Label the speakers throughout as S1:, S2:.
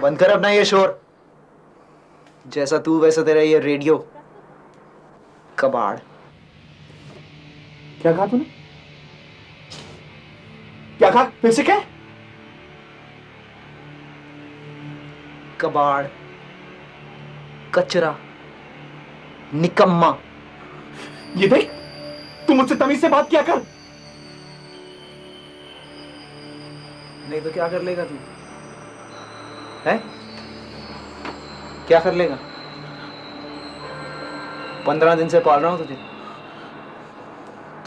S1: बंद कर अपना ये शोर। जैसा तू वैसा तेरा ये रेडियो कबाड़।
S2: क्या कहा तूने? क्या कहा? फिर से क्या?
S1: कबाड़, कचरा, निकम्मा।
S2: ये देख, तू मुझसे तमीज से बात किया कर।
S1: नहीं तो क्या कर लेगा तू? है? क्या कर लेगा? 15 दिन से पाल रहा हूं तुझे।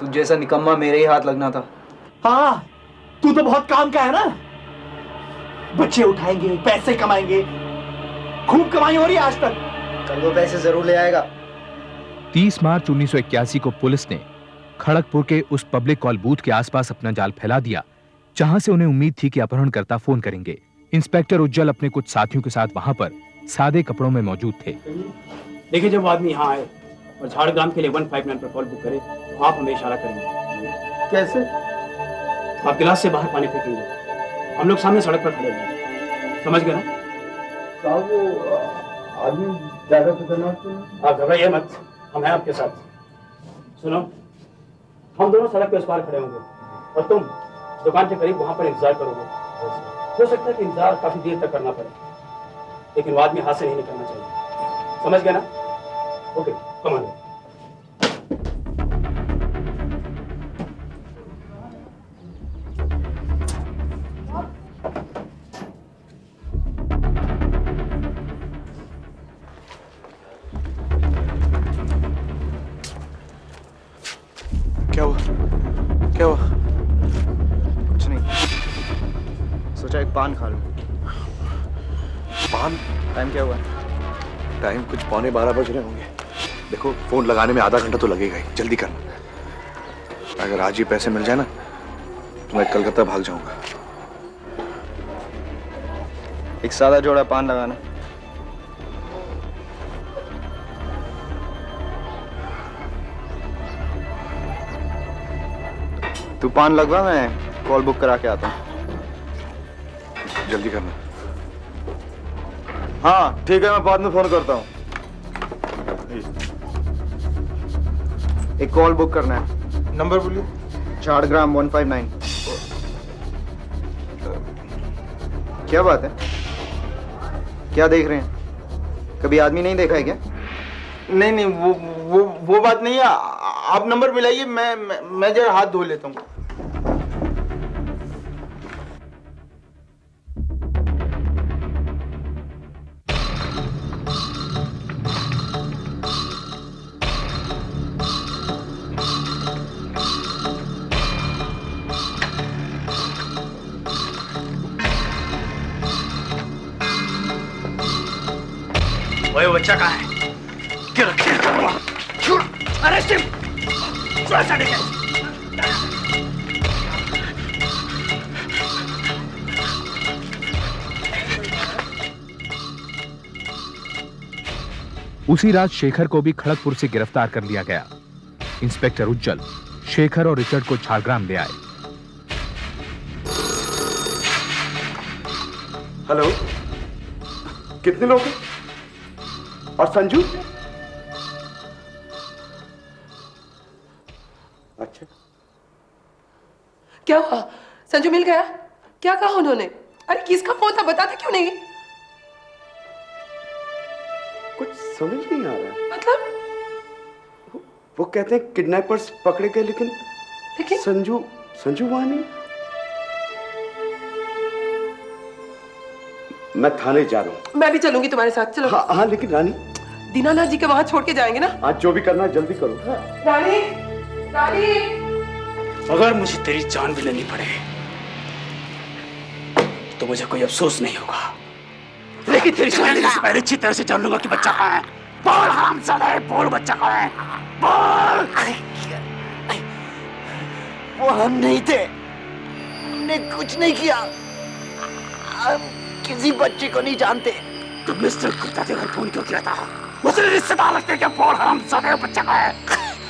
S1: तुझ जैसा निकम्मा मेरे ही हाथ लगना था।
S2: हाँ, तू तो बहुत काम का है ना। बच्चे उठाएंगे, पैसे कमाएंगे, खूब कमाई हो रही है आज तक।
S1: कल वो पैसे जरूर ले आएगा।
S3: 30 मार्च 1981 को पुलिस ने खड़गपुर के उस पब्लिक कॉल बूथ के आसपास अपना जाल फैला दिया जहां से उन्हें उम्मीद थी कि अपहरणकर्ता फोन करेंगे। इंस्पेक्टर उज्जवल अपने कुछ साथियों के साथ वहां पर सादे कपड़ों में मौजूद थे।
S4: देखिए, जब आदमी यहाँ आए और झाड़ग्राम के लिए 159 पर कॉल बुक करे तो आप हमें इशारा करेंगे।
S2: कैसे?
S4: आप गिलास से बाहर पानी फेंकेंगे, हम लोग सामने सड़क पर खड़े हैं। समझ गए ना?
S2: साहब, वो आदमी ज्यादा खतरनाक तो नहीं?
S4: आप घबराइए मत, हम हैं आपके साथ। सुनो, हम दोनों सड़क पे उस पार खड़े होंगे और तुम दुकान के करीब वहां पर इंतजार करोगे। हो सकता है कि इंतजार काफी देर तक करना पड़े, लेकिन वो आदमी हाथ से नहीं निकलना चाहिए। समझ गए ना? Okay, come on.
S1: क्या हुआ? क्या हुआ? कुछ नहीं, सोचा एक पान खा लूं।
S5: पान?
S1: टाइम क्या हुआ?
S5: टाइम कुछ 11:15 बज रहे होंगे। देखो, फोन लगाने में आधा घंटा तो लगेगा ही, जल्दी करना। अगर आज ही पैसे मिल जाए ना तो मैं कलकत्ता भाग जाऊंगा।
S1: एक सादा जोड़ा पान लगाना। तू पान लगवा, मैं कॉल बुक करा के आता हूँ।
S5: जल्दी करना।
S1: हाँ ठीक है, मैं बाद में फोन करता हूँ। एक कॉल बुक करना है।
S5: नंबर बोलिए।
S1: झाड़ग्राम 159। क्या बात है? क्या देख रहे हैं? कभी आदमी नहीं देखा है क्या?
S6: नहीं नहीं, वो बात नहीं है। आप नंबर मिलाइए, मैं जरा हाथ धो लेता हूँ।
S4: वो बच्चा कहाँ है? क्यों रखे? Arrest him!
S3: उसी रात शेखर को भी खड़गपुर से गिरफ्तार कर लिया गया। इंस्पेक्टर उज्जवल शेखर और रिचर्ड को झाड़ग्राम ले आए।
S2: हेलो, कितने लोग हैं? और संजू? अच्छा,
S7: क्या हुआ? संजू मिल गया? क्या कहा उन्होंने? अरे किसका फोन था, बताते क्यों नहीं?
S2: कुछ समझ नहीं आ रहा है।
S7: मतलब?
S2: वो कहते हैं किडनैपर्स पकड़े गए, लेकिन संजू वहां नहीं। मैं थाने जा रहा हूँ।
S7: मैं भी चलूंगी तुम्हारे साथ। चलो।
S2: हाँ हाँ, लेकिन रानी,
S7: दीनानाथ जी के वहां छोड़ के जाएंगे ना?
S2: आज जो भी करना है जल्दी करो।
S7: रानी, रानी।
S4: अगर मुझे तेरी जान भी लेनी पड़े तो मुझे कोई अफसोस नहीं होगा, लेकिन तेरी जान लेने से पहले अच्छी तरह से जान लूंगा कि बच्चा कहाँ है। बोल हरामजादा, बोल बच्चा कहाँ है, बोल।
S6: वो हम नहीं थे, हमने कुछ नहीं किया। हम किसी बच्चे को नहीं जानते।
S4: तो मिस्टर गुप्ता के घर फोन क्यों किया था? मुझे रिश्तेदार लगते हैं क्या? बोल हरामजादा, बच्चा कहाँ है,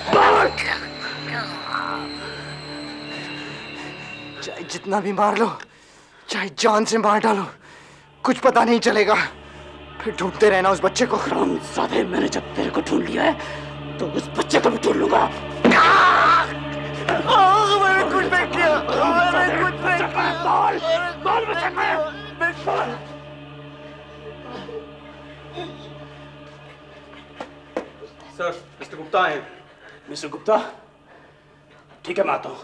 S4: बोल।
S6: चाहे जितना भी मार लो, चाहे जान से मार डालो,
S1: कुछ पता नहीं चलेगा। फिर ढूंढते रहना उस बच्चे को।
S4: सादे, मैंने जब तेरे को ढूंढ लिया है तो उस बच्चे को भी ढूंढ लूंगा।
S6: मैंने कुछ नहीं किया, मैंने कुछ नहीं किया।
S4: बोल बच्चे को।
S5: सर, मिस्टर गुप्ता आए।
S4: मिस्टर गुप्ता, ठीक है, मैं आता हूं।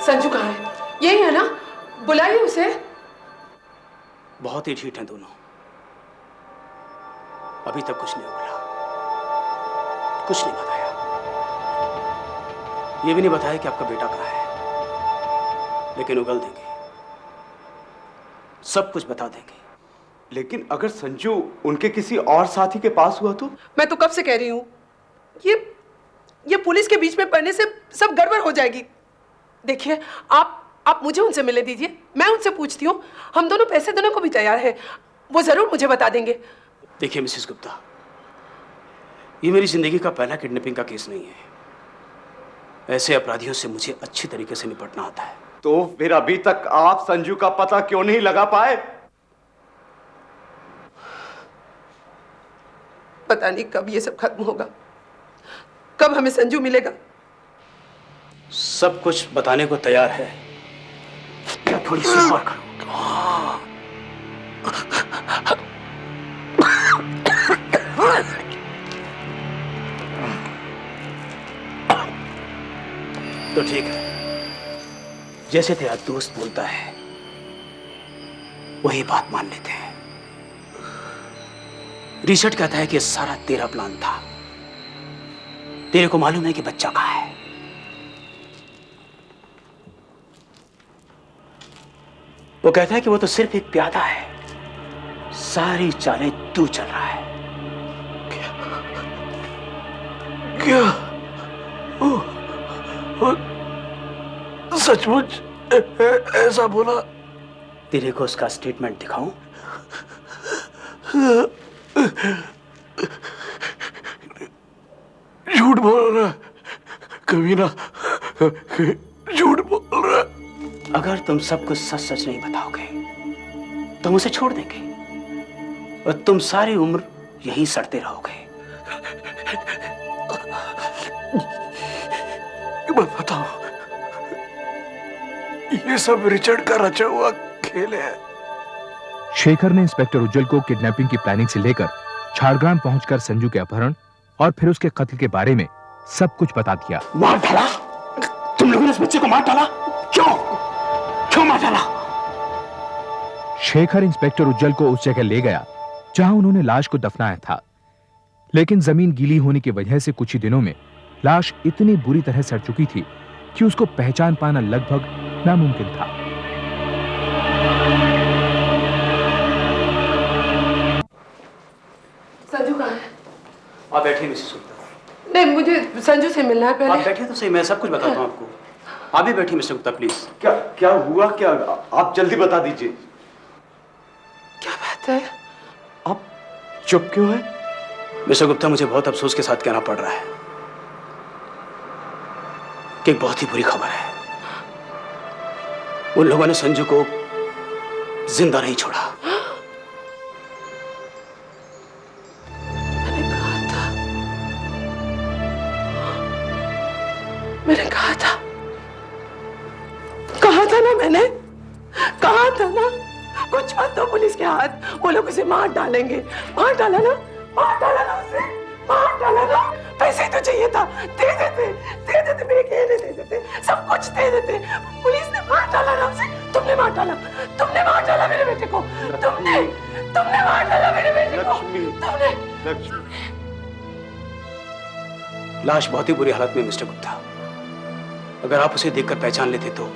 S7: संजू कहाँ है? यही है ना? बुलाइए उसे।
S4: बहुत ही ढीठ हैं दोनों, अभी तक कुछ नहीं बोला, कुछ नहीं बताया। ये भी नहीं बताया कि आपका बेटा कहाँ है, लेकिन उगल देंगे, सब कुछ बता देंगे।
S2: लेकिन अगर संजू उनके किसी और साथी के पास हुआ तो?
S7: मैं तो कब से कह रही हूँ, ये पुलिस के बीच में पड़ने से सब गड़बड़ हो जाएगी। देखिए, आप मुझे उनसे मिलने दीजिए, मैं उनसे पूछती हूँ। हम दोनों पैसे देने को भी तैयार हैं, वो जरूर मुझे बता देंगे।
S4: देखिए मिसेस गुप्ता, ये मेरी जिंदगी का पहला किडनैपिंग का केस नहीं है। ऐसे अपराधियों से मुझे अच्छी तरीके से निपटना आता है।
S2: तो फिर अभी तक आप संजू का पता क्यों नहीं लगा पाए?
S7: पता नहीं कब ये सब खत्म होगा, कब हमें संजू मिलेगा।
S4: सब कुछ बताने को तैयार है, या थोड़ी सी और करो। तो ठीक है, जैसे तेरा दोस्त बोलता है वही बात मान लेते हैं। रिचर्ड कहता है कि सारा तेरा प्लान था। तेरे को मालूम है कि बच्चा कहाँ है। वो कहता है कि वो तो सिर्फ एक प्यादा है, सारी चालें तू चल रहा है।
S6: क्या सचमुच ऐसा बोला?
S4: तेरे को उसका स्टेटमेंट दिखाऊं?
S6: झूठ बोल रहा, कमीना, झूठ बोल रहा।
S4: अगर तुम सब कुछ सच सच नहीं बताओगे तो हम उसे छोड़ देंगे और तुम सारी उम्र यहीं सड़ते रहोगे।
S6: बताओ, ये सब रिचर्ड का रचा हुआ खेल है।
S3: शेखर ने इंस्पेक्टर उज्जवल को किडनैपिंग की प्लानिंग से लेकर झाड़ग्राम पहुंचकर संजू के अपहरण और फिर उसके कत्ल के बारे में सब कुछ बता दिया।
S4: मार डाला? तुम लोगों ने उस बच्चे को मार डाला? क्यों? क्यों मार डाला?
S3: शेखर इंस्पेक्टर उज्जवल को उस जगह ले गया जहां उन्होंने लाश को दफनाया था, लेकिन जमीन गीली होने की वजह से कुछ ही दिनों में लाश इतनी बुरी तरह सड़ चुकी थी कि उसको पहचान पाना लगभग नामुमकिन था।
S7: संजू कहाँ है?
S4: आप बैठिए मिसेस गुप्ता।
S7: नहीं, मुझे संजू से मिलना है
S4: आप
S7: पहले।
S4: बैठिए तो सही, मैं सब कुछ बताता हूँ आपको। आप भी बैठिए मिस्टर गुप्ता प्लीज।
S2: क्या क्या हुआ? क्या आप जल्दी बता दीजिए।
S7: क्या बात है?
S2: आप चुप क्यों है?
S4: मिस्टर गुप्ता, मुझे बहुत अफसोस के साथ कहना पड़ रहा है कि एक बहुत ही बुरी खबर है। उन लोगों ने संजू को जिंदा नहीं छोड़ा।
S7: मैंने कहा था ना, मैंने कहा था ना, कुछ मत दो पुलिस के हाथ, वो लोग उसे मार डालेंगे। मार डाला ना उसे, मार डाला ना। पैसे तो चाहिए था, दे देते मेरे गहने दे देते, सब कुछ दे देते। पुलिस ने मार डाला ना उसे। तुमने मार डाला मेरे बेटे को। तुमने मार डाला मेरे बेटे को। तुमने।
S4: लाश बहुत ही बुरी हालत में मिस्टर गुप्ता, अगर आप उसे देखकर पहचान लेते तो।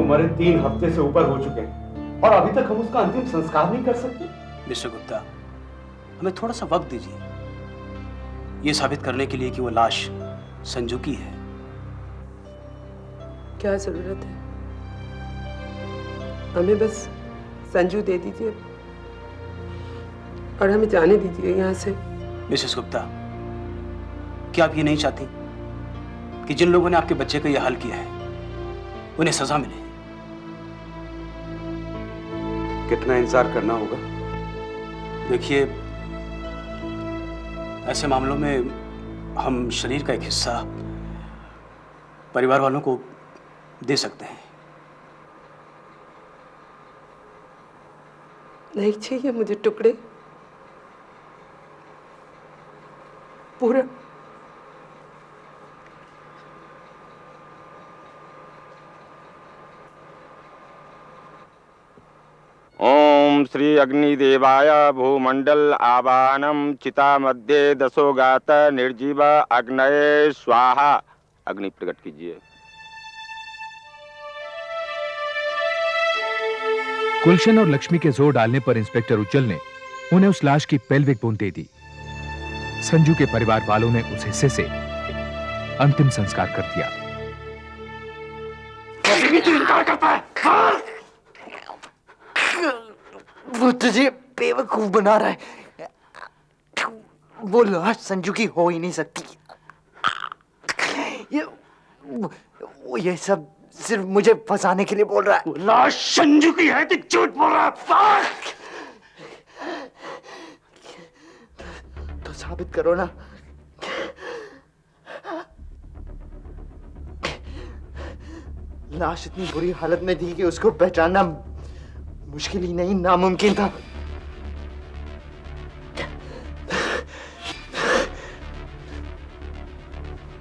S2: मरे 3 हफ्ते से ऊपर हो चुके हैं और अभी तक हम उसका अंतिम संस्कार नहीं कर सकते।
S4: मिस्टर गुप्ता, हमें थोड़ा सा वक्त दीजिए ये साबित करने के लिए कि वो लाश संजू की है।
S7: क्या जरूरत है? हमें बस संजू दे दीजिए और हमें जाने दीजिए यहाँ से।
S4: मिसेस गुप्ता, क्या आप ये नहीं चाहती कि जिन लोगों ने आपके बच्चे का यह हाल किया है उन्हें सजा मिले?
S2: कितना इंतजार करना होगा?
S4: देखिए, ऐसे मामलों में हम शरीर का एक हिस्सा परिवार वालों को दे सकते हैं।
S7: नहीं चाहिए मुझे टुकड़े, पूरा।
S8: ओम श्री अग्निदेवाय भूमंडल आवाहनम चिता मध्ये दशोगात निर्जीव अग्नये स्वाहा। अग्नि प्रकट कीजिए।
S3: गुलशन और लक्ष्मी के जोर डालने पर इंस्पेक्टर उज्जवल ने उन्हें उस लाश की पेल्विक बोन दे दी। संजू के परिवार वालों ने उस हिस्से से अंतिम संस्कार कर दिया।
S6: इनकार करता है? हाँ? वो तुझे बेवकूफ बना रहा है। वो लाश संजू की हो ही नहीं सकती। ये सब सिर्फ मुझे फंसाने के लिए बोल रहा है। लाश संजू की है तो झूठ बोल रहा है। तो साबित करो ना। लाश इतनी बुरी हालत में थी कि उसको पहचानना मुश्किल ही नहीं, नामुमकिन था।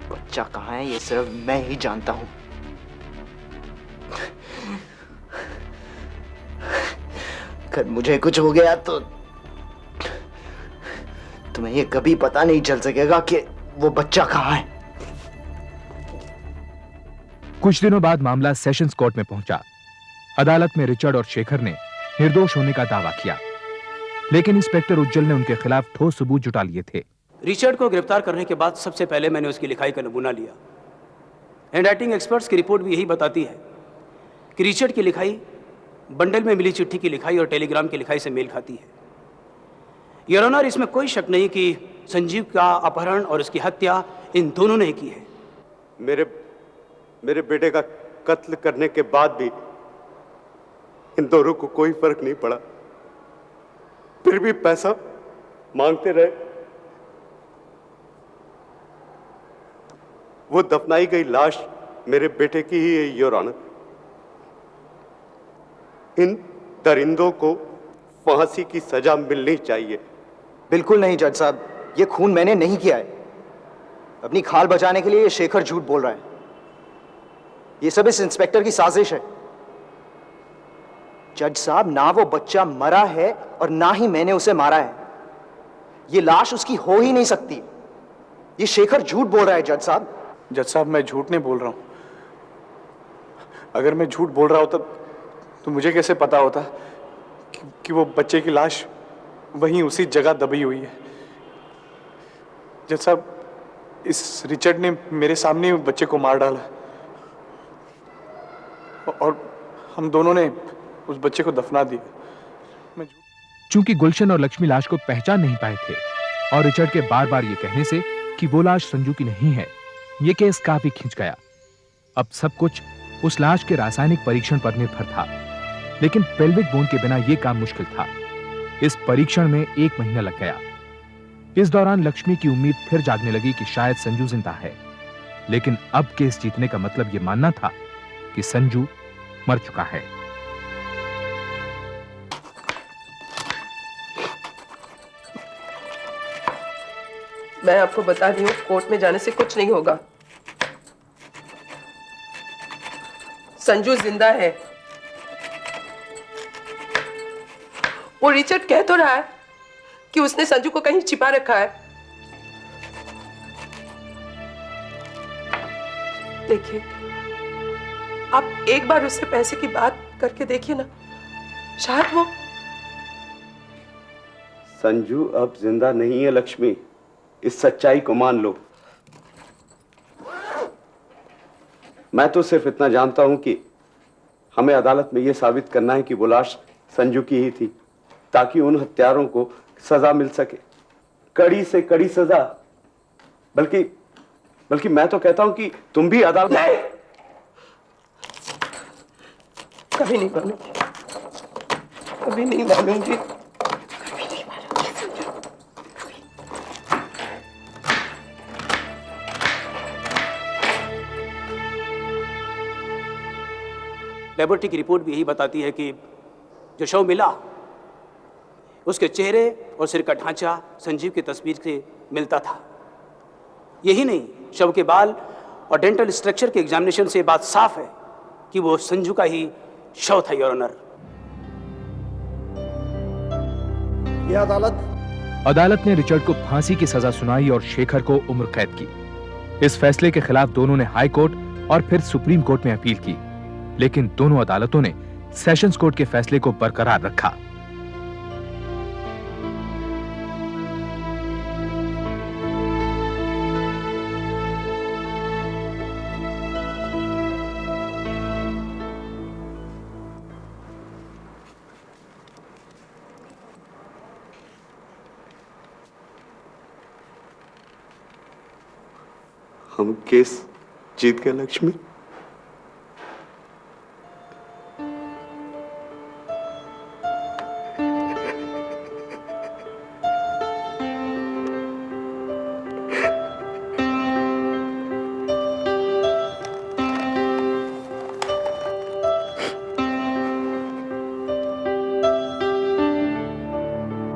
S6: बच्चा कहाँ है ये सिर्फ मैं ही जानता हूं। अगर मुझे कुछ हो गया तो तुम्हें ये कभी पता नहीं चल सकेगा कि वो बच्चा कहाँ है।
S3: कुछ दिनों बाद मामला सेशंस कोर्ट में पहुंचा। अदालत में रिचर्ड और शेखर ने निर्दोष होने का दावा किया, लेकिन इंस्पेक्टर उज्जवल ने उनके खिलाफ ठोस सबूत जुटा लिए थे।
S4: रिचर्ड को गिरफ्तार करने के बाद सबसे पहले मैंने उसकी लिखाई का नमूना लिया। हैंडराइटिंग एक्सपर्ट्स की रिपोर्ट भी यही बताती है कि रिचर्ड की लिखाई बंडल में मिली चिट्ठी की लिखाई और टेलीग्राम की लिखाई से मेल खाती है। योर ऑनर, इसमें कोई शक नहीं कि संजीव का अपहरण और उसकी हत्या इन दोनों ने की है।
S9: मेरे बेटे का कत्ल करने के बाद भी इन दोनों को कोई फर्क नहीं पड़ा, फिर भी पैसा मांगते रहे। वो दफनाई गई लाश मेरे बेटे की ही है, योर ऑनर। इन दरिंदों को फांसी की सजा मिलनी चाहिए।
S1: बिल्कुल नहीं जज साहब, ये खून मैंने नहीं किया है। अपनी खाल बचाने के लिए ये शेखर झूठ बोल रहा है। ये सब इस इंस्पेक्टर की साजिश है। जज साहब, ना वो बच्चा मरा है और ना ही मैंने उसे मारा है। ये लाश उसकी हो ही नहीं सकती। ये शेखर झूठ बोल रहा है जज साहब।
S5: जज साहब, मैं झूठ नहीं बोल रहा हूं। अगर मैं झूठ बोल रहा होता तो मुझे कैसे पता होता कि वो बच्चे की लाश वहीं उसी जगह दबी हुई है। जज साहब, इस रिचर्ड ने मेरे सामने बच्चे को मार डाला और हम दोनों ने उस बच्चे को दफना दिया।
S3: चूंकि गुलशन और लक्ष्मी लाश को पहचान नहीं पाए थे और रिचर्ड के बार बार ये कहने से कि वो लाश संजू की नहीं है, ये केस काफी खिंच गया। अब सब कुछ उस लाश के रासायनिक परीक्षण पर निर्भर था, लेकिन पेल्विक बोन के बिना यह काम मुश्किल था। इस परीक्षण में 1 महीना लग गया। इस दौरान लक्ष्मी की उम्मीद फिर जागने लगी कि शायद संजू जिंदा है, लेकिन अब केस जीतने का मतलब यह मानना था कि संजू मर चुका है।
S7: मैं आपको बता रही हूँ, कोर्ट में जाने से कुछ नहीं होगा। संजू जिंदा है। वो रिचर्ड कह तो रहा है कि उसने संजू को कहीं छिपा रखा है। देखिए, आप एक बार उससे पैसे की बात करके देखिए ना, शायद वो।
S9: संजू अब जिंदा नहीं है लक्ष्मी, इस सच्चाई को मान लो। मैं तो सिर्फ इतना जानता हूं कि हमें अदालत में यह साबित करना है कि वो लाश संजू की ही थी, ताकि उन हत्यारों को सजा मिल सके, कड़ी से कड़ी सजा। बल्कि मैं तो कहता हूं कि तुम भी अदालत
S7: नहीं, कभी नहीं मानूंगी, कभी नहीं मानूंगी।
S4: लेबोरेटरी की रिपोर्ट भी यही बताती है कि जो शव मिला उसके चेहरे और सिर का ढांचा संजीव की तस्वीर से मिलता था। यही नहीं, शव के बाल और डेंटल स्ट्रक्चर के एग्जामिनेशन से बात साफ है कि वो संजू का ही शव था, योर ऑनर।
S9: यह
S3: अदालत ने रिचर्ड को फांसी की सजा सुनाई और शेखर को उम्र कैद की। इस फैसले के खिलाफ दोनों ने हाई कोर्ट और फिर सुप्रीम कोर्ट में अपील की, लेकिन दोनों अदालतों ने सेशंस कोर्ट के फैसले को बरकरार रखा।
S9: हम केस जीत गए लक्ष्मी।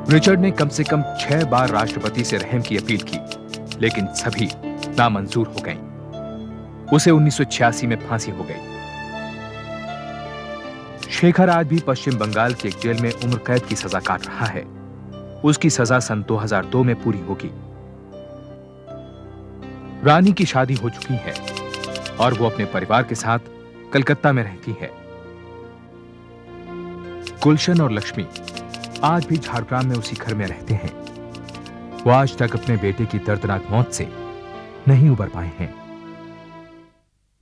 S3: रिचर्ड ने कम से कम 6 बार राष्ट्रपति से रहम की अपील की, लेकिन सभी नामंजूर हो गईं। उसे 1986 में फांसी हो गई। शेखर आज भी पश्चिम बंगाल की एक जेल में उम्र कैद की सजा काट रहा है। उसकी सजा सन 2002 में पूरी होगी। रानी की शादी हो चुकी है और वो अपने परिवार के साथ कलकत्ता में रहती है। गुलशन और लक्ष्मी आज भी झारग्राम में उसी घर में रहते हैं। वो आज तक अपने बेटे की दर्दनाक मौत से नहीं उबर पाए हैं।